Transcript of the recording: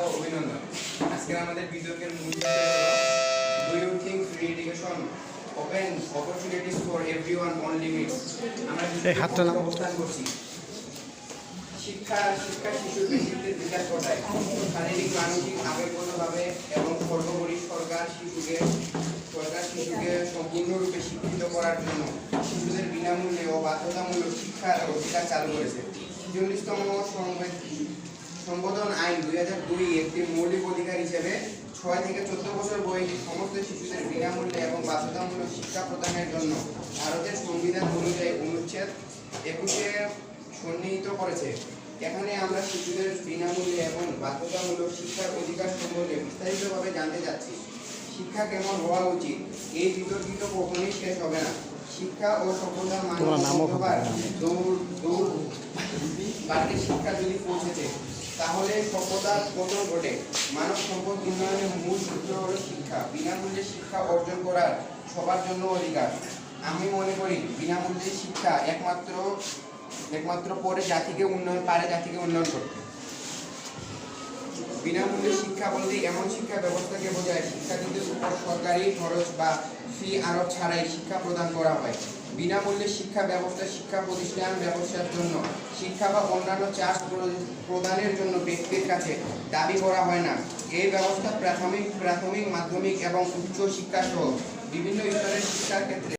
ও অভিনন্দন। আজকের আমাদের বিতর্কের মূল বিষয় হলো do you think free education open opportunities for everyone on limits. আমরা অবস্থান করছি। শিক্ষা শিশুর ব্যক্তিত্বের বিকাশ ঘটায়, শারীরিক মানসিক আবেগগতভাবে এবং সর্বোপরি সরকার শিশুকে সম্পূর্ণরূপে শিক্ষিত করার জন্য শিশুদের বিনামূল্যে ও বাধ্যতামূলক শিক্ষার অধিকার চালু করেছে। ৪৪তম সংশোধন আইন ২০০২ একটি মৌলিক অধিকার হিসেবে ৬ থেকে ১৪ বছর বয়সী সমস্ত শিশুদের বিনামূল্যে এবং বাধ্যতামূলক শিক্ষা প্রদানের জন্য ভারতের সংবিধান অনুযায়ী অনুচ্ছেদ ২১-এ সন্নিহিত করেছে। এখানে আমরা শিশুদের বিনামূল্যে এবং বাধ্যতামূলক শিক্ষার অধিকার সম্পর্কে বিস্তারিতভাবে জানতে যাচ্ছি। শিক্ষা কেমন হওয়া উচিত, এই বিতর্কিত কখনোই শেষ হবে না। শিক্ষা ও সভ্যতার বাড়িতে শিক্ষা যদি পৌঁছেছে, তাহলে সভ্যতার পতন ঘটে। মানব সম্পদ উন্নয়নের মূল সূত্র হল শিক্ষা। বিনামূল্যে শিক্ষা অর্জন করার সবার জন্য অধিকার। আমি মনে করি বিনামূল্যে শিক্ষা একমাত্র পরে জাতিকে উন্নয়ন করতে। বিনামূল্যে শিক্ষা বলতে এমন শিক্ষা ব্যবস্থাকে বোঝায় শিক্ষার্থীদের উপর সরকারি খরচ বা ফি আরোপ ছাড়াই শিক্ষা প্রদান করা হয়। বিনামূল্যে শিক্ষা ব্যবস্থা শিক্ষা প্রতিষ্ঠান ব্যবসার জন্য শিক্ষা বা অন্যান্য চাষ প্রদানের জন্য ব্যক্তির কাছে দাবি করা হয় না। এই ব্যবস্থা প্রাথমিক, মাধ্যমিক এবং উচ্চ শিক্ষা সহ বিভিন্ন স্তরের শিক্ষার ক্ষেত্রে